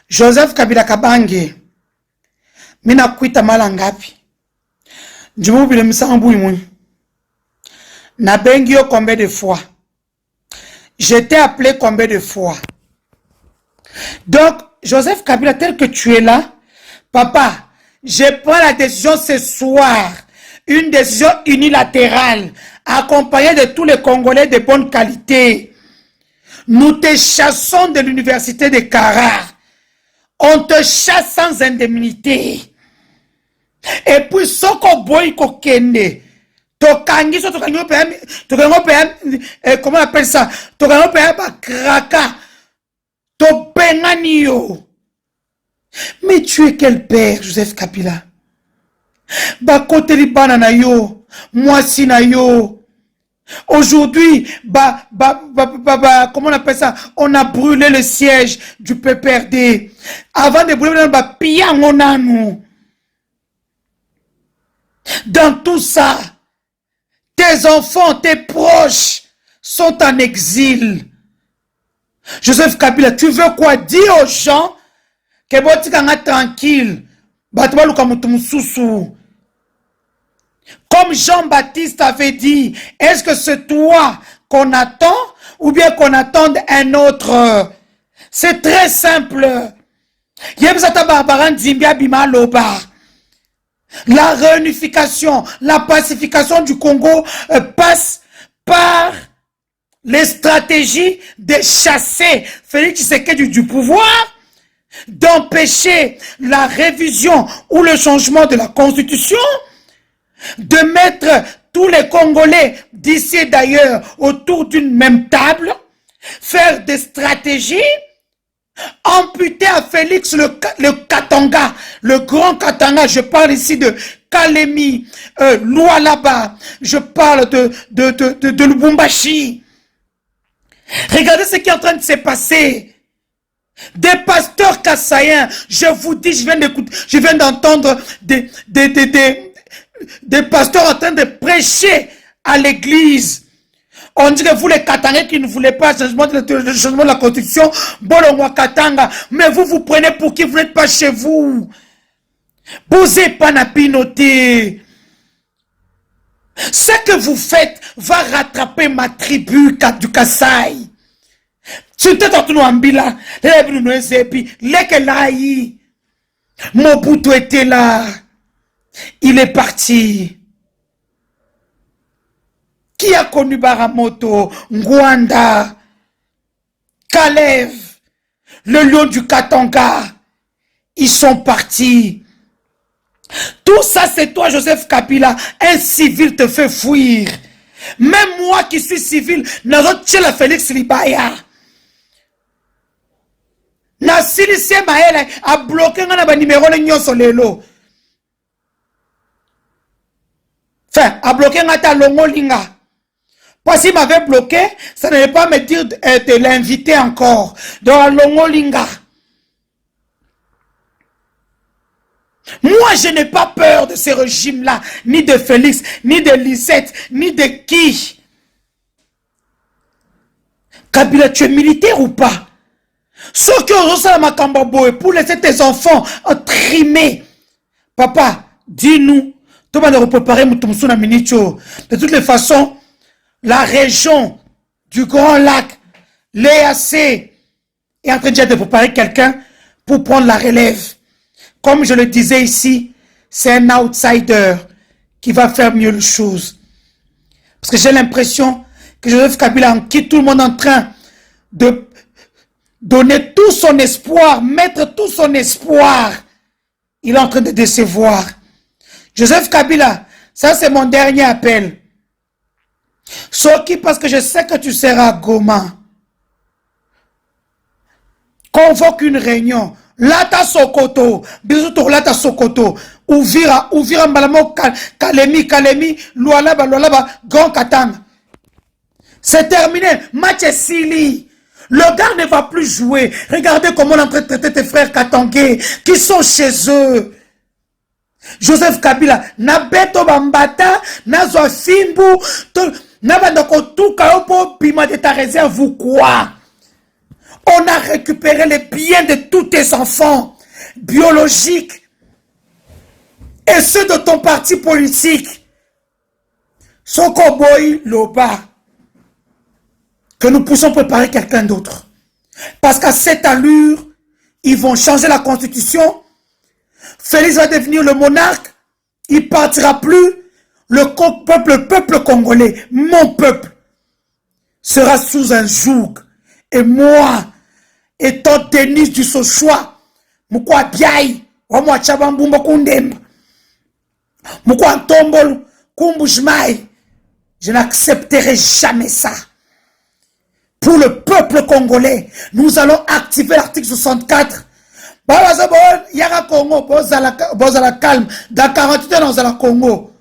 Joseph Kabila Kabange. Mina kuita malangapi. Njimu bile msambu imuni. Na bengi yo combien de fois? J'étais appelé combien de fois? Donc, Joseph Kabila, tel que tu es là, papa, je prends la décision ce soir, une décision unilatérale, accompagnée de tous les Congolais de bonne qualité. Nous te chassons de l'université de Kara. On te chasse sans indemnité. Et puis, soko boy kokende. Tokangi so tokangi comment on appelle ça? Tokangi ba kraka. Topengani yo. Mais tu es quel père, Joseph Kabila? Ba kote li banana yo, mwasi na yo. Aujourd'hui, comment on appelle ça? On a brûlé le siège du PPRD. Avant de brûler, on a nous. Dans tout ça, tes enfants, tes proches sont en exil. Joseph Kabila, tu veux quoi dire aux gens que botikanga tranquille? Comme Jean-Baptiste avait dit, est-ce que c'est toi qu'on attend ou bien qu'on attende un autre? C'est très simple. La réunification, la pacification du Congo passe par les stratégies de chasser Félix Tshisekedi du pouvoir, d'empêcher la révision ou le changement de la constitution, de mettre tous les Congolais d'ici et d'ailleurs autour d'une même table, faire des stratégies, amputer à Félix le Katanga, le grand Katanga. Je parle ici de Kalemi, Lualaba, je parle de Lubumbashi. Regardez ce qui est en train de se passer. Des pasteurs kassaïens, je vous dis, je viens d'entendre des pasteurs en train de prêcher à l'église. On dit que vous les Katangais qui ne voulez pas le changement de la constitution, Bolongwa Katanga, mais vous prenez pour qui vous n'êtes pas chez vous. Posez pas na pinoté. Ce que vous faites va rattraper ma tribu du Kasaï. Tu t'es entendu en bila, Mobutu était là. Il est parti. Qui a connu Baramoto, Ngwanda, Kalev, le lion du Katanga? Ils sont partis. Tout ça, c'est toi, Joseph Kabila. Un civil te fait fuir. Même moi qui suis civil, n'azotche la Félix Libaya. Na silise maele a bloqué ngana ba numéro le nyoso lelo. Enfin, a bloqué ngata longolinga. Parce qu'il m'avait bloqué, ça ne veut pas me dire de l'inviter encore. Dans longolinga. Moi, je n'ai pas peur de ce régime-là, ni de Félix, ni de Lisette, ni de qui. Kabila, tu es militaire ou pas? Ceux qui ont reçu la Makambobo pour laisser tes enfants trimés. Papa, dis-nous, tu vas nous préparer Moutoumsouna Minicho. De toutes les façons, la région du Grand Lac, l'EAC, est en train de préparer quelqu'un pour prendre la relève. Comme je le disais ici, c'est un outsider qui va faire mieux les choses. Parce que j'ai l'impression que Joseph Kabila, en qui tout le monde est en train de donner tout son espoir, mettre tout son espoir, il est en train de décevoir. Joseph Kabila, ça c'est mon dernier appel. Soki, parce que je sais que tu seras à Goma, convoque une réunion. Lata Sokoto, bisous tour Lata Sokoto, Ouvira Mbalamo, Kalemi, Lualaba, Grand Katanga. C'est terminé, match est sili. Le gars ne va plus jouer. Regardez comment on est en train de traiter tes frères katangais qui sont chez eux. Joseph Kabila, Nabeto Bambata, Nazwa Simbu, Nabandoko Tukaopo, Pima de ta réserve ou quoi? On a récupéré les biens de tous tes enfants biologiques et ceux de ton parti politique. Sokoboy Loba. Que nous puissions préparer quelqu'un d'autre. Parce qu'à cette allure, ils vont changer la constitution. Félix va devenir le monarque. Il ne partira plus. Le peuple congolais, mon peuple, sera sous un joug. Et moi, étant Denis du Sochois, Mukwa Biaï, Wamwa Chabambumba Kundemba, Mukwa Ntombolo, Kumbujmaï, je n'accepterai jamais ça. Pour le peuple congolais, nous allons activer l'article 64. Yara Congo, Bozala calme. Dans 48 ans, nous allons Congo.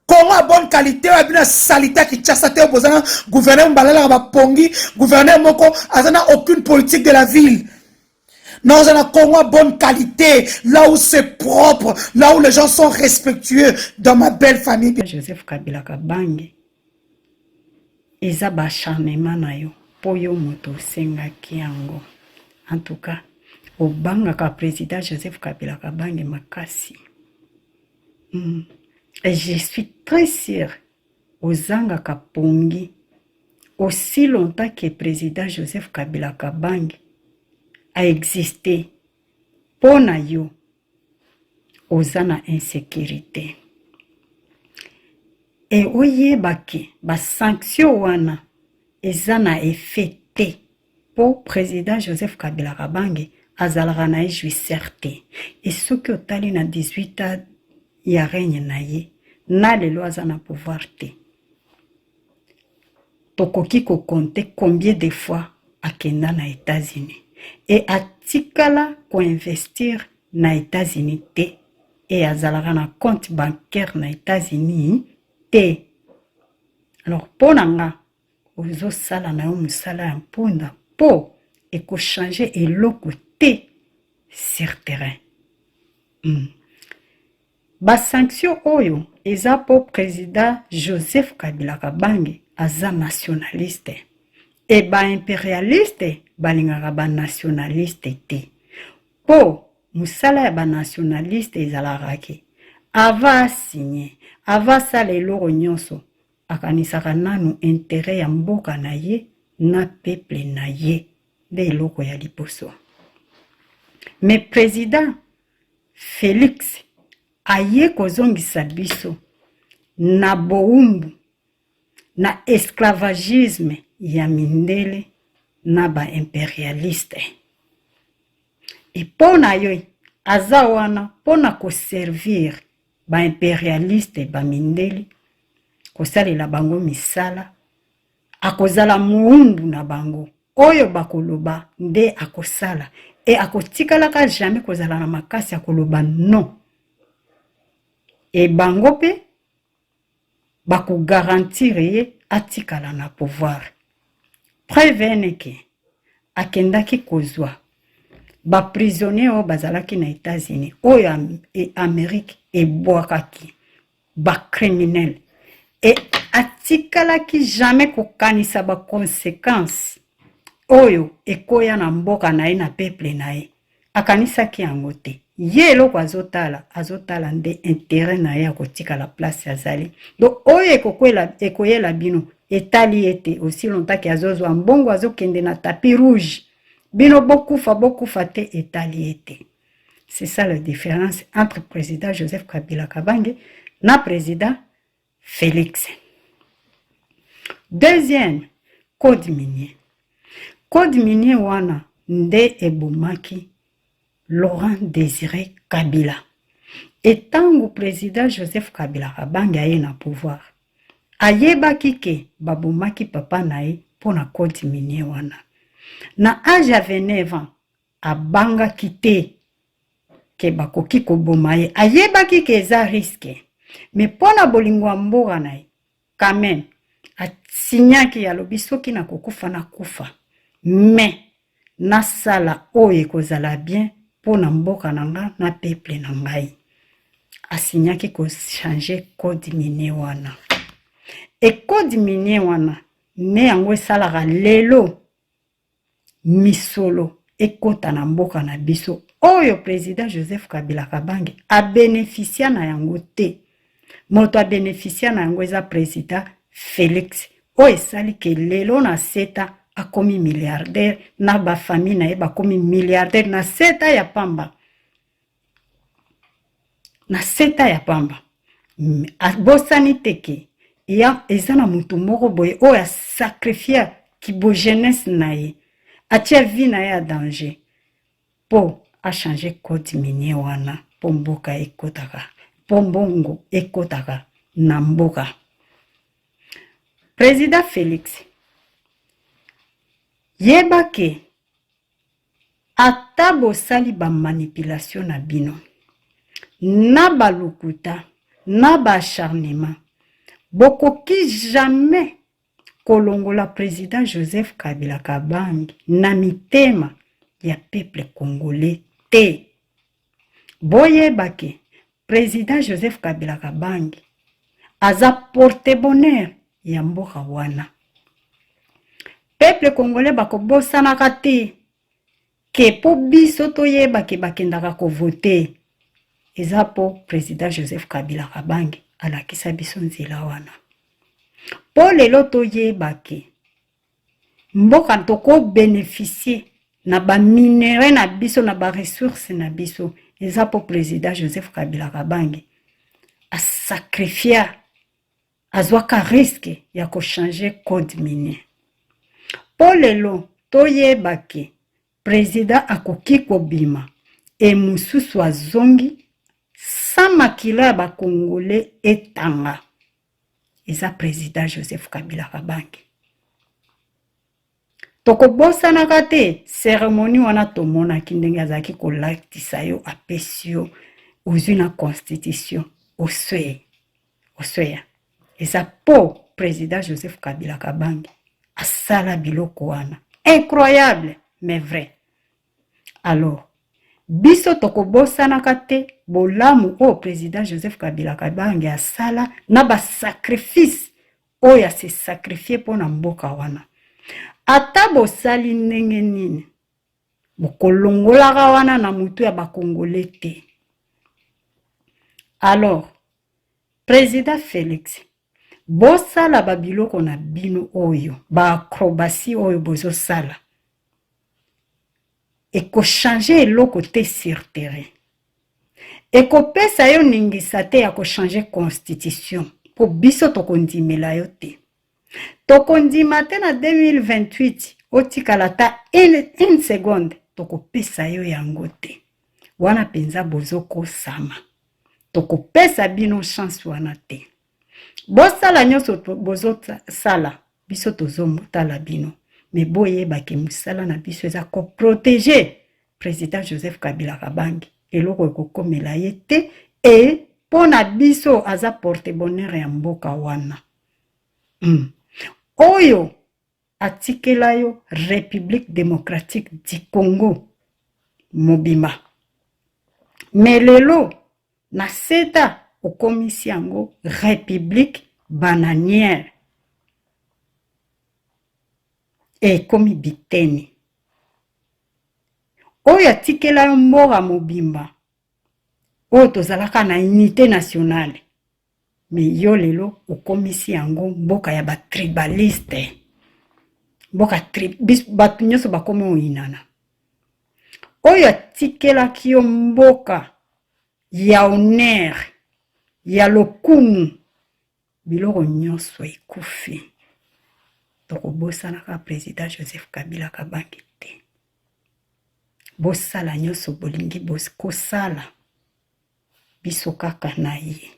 Congo a bonne qualité, a bien salité qui chassate au Bozana, gouverneur Mbalala Pongi, gouverneur Moko, n'a aucune politique de la ville. Nous allons Congo a bonne qualité, là où c'est propre, là où les gens sont respectueux, dans ma belle famille. Joseph Kabila Kabange. Eza bacharnement na yo po yo moto sengaki yango. En tout cas, obanga ka président Joseph Kabila Kabange makasi. Et je suis très sûr ozanga kapongi aussi longtemps que président Joseph Kabila Kabange a existé pona yo ozana insécurité. Et oyebaki ba sanction wana ezana effecté pour président Joseph Kabila Kabange azalaka na juicerté. Et ce que otali na 18 ans ya règne na ye na lelo azana pouvoir te. Tokoki ko compter combien de fois akenda na États-Unis et atikala ko investir na États-Unis te et azalaka na compte bancaire na États-Unis. Alors, pour nga, ozo sala na yo musala ya mpunda po eko changer eloko te sur terrain. Ba sanction oyo eza po président Joseph Kabila Kabange aza nationaliste et ba impérialiste balingaka ba nationaliste te. Po musala ya ba nationaliste ezalaka ava signé ava sala eloko nyonso akanisaka nanu intérêt ya mboka na ye na peuple na ye nde eloko ya liboso. Mais président Félix aye kozongisa biso na boumbu na esclavagisme ya mindele na ba impérialiste. Et pona yo aza wana pona ko servir ba impérialiste ba mindeli kosalela bango misala akozala muundu na bango oyo bakoloba nde akosala et akotikalaka jamais kozala na makasi akoloba non et bango pe bako garantir ye atikala na pouvoir. Preuve ke akendaki kozwa ba prisonnier o bazalaki na États-Unis oyo Amérique et boakaki ba criminel et atikalaki jamais kokanisa ba conséquences oyo ekoya na mboka na ye na peuple na ye akanisaki yango te. Ye eloko azotala nde intérêt na ye akotika la place azali. Donc oyo ekoyela bino etali ete aussi longtemps ki azozwa mbongo azokende na tapis rouge bino bokufa te etali ete. C'est ça la différence entre président Joseph Kabila Kabange na président Félix. Deuxième, code minier. Code minier wana nde ebomaki Laurent Désiré Kabila. Et tant que président Joseph Kabila Kabange aye na pouvoir, ayebaki ke babomaki papa nae pona code minier wana. Na âge à 29 ans, abanga kite ke bakoki koboma ye. Ayebaki ke eza risque. Mais pona bolingwa mboka nae, quand même, asinyaki ya lobi soki na kokufa na kufa. Mais na sala oye kozala bien pona mboka nanga na peuple na ngai. Asinyaki ko changer code minier wana. Et code minier wana ne yango esalaka lelo misolo ekota na mboka na biso oyo président Joseph Kabila Kabange a bénéficié na yango te. Moto a bénéficié na yango eza président Félix oyo esali ke lelo na seta akomi milliardaire na ba famille na ye bakomi milliardaire na seta ya pamba. Na seta ya pamba. Bosani teke eza na mutu moko boye oyo a sacrifié kibo jeunesse na ye. Atia vie na ye a danger. Po a changé code minier wana. Po mboka ekotaka. Po mbongo ekotaka na mboka. Président Félix. Yeba ke ata bosali ba manipulation na bino. Na balukuta. Na ba acharnement. Bokoki jamais kolongola président Joseph Kabila Kabange na mitema ya peuple congolais te. Boyeba ke président Joseph Kabila Kabange aza porte-bonheur ya mboka wana. Peuple congolais bakobosanaka te ke po biso toyeba ke bakendaka ko voter. Eza po président Joseph Kabila Kabange alakisa biso nzela wana. Po lelo toyeba ke mboka toko bénéficier na ba minere na biso na ba ressources na biso. Eza po président Joseph Kabila Kabange a sacrifié azwaka risque ya ko changer code minier. Po lelo toyeba ke président akoki kobima e mususu azongi sans makila ba Congolais etanga. Eza président Joseph Kabila Kabange. Toko bosanaka te cérémonie wana tomona kindenge azaki kolakisa yo apesi yo ozwi na constitution osweya. Eza po président Joseph Kabila Kabange asala biloko wana. Incroyable mais vrai. Alors biso toko bosanaka te bolamu o président Joseph Kabila Kabange asala na ba sacrifice oyo se sacrifier pona mboka wana. Ata bosali ndenge nini bokolongolaka wana na mutu ya bakongole te. Alors président Félix bosala babiloko na bino oyo ba acrobatie oyo bozo sala eko changer eloko te sur terrain. Eko pesa yo ningisa te ya ko changer constitution po biso tokondimela yo te. Tokondima te na 2028 otikala ta une seconde tokopesa yo yango te. Wana penza bozo kosama. Tokopesa bino chance wana te. Bosala nyonso bozo sala biso tozomotala bino. Mais boyeba ke musala na biso eza ko protéger président Joseph Kabila Kabange eloko ekokomela ye te e pona biso aza porte-bonheur ya mboka wana. Oyo atikela yo République démocratique du Congo mobima. Melelo na seta okomisi yango République bananière. E komi biteni. Oyo atikela yo mboka mobimba. Oyo tozalaka na unité nationale. Mais yo lelo okomisi yango mboka ya ba tribaliste. Mboka batu nyonso bakomi oinana. Oyo atikela kiyo mboka ya honneur, ya lokumu. Biloko nyonso ekufi. Toko bosanaka président Joseph Kabila Kabange te. Bosala nyonso bolingi kosala. Biso kaka na ye.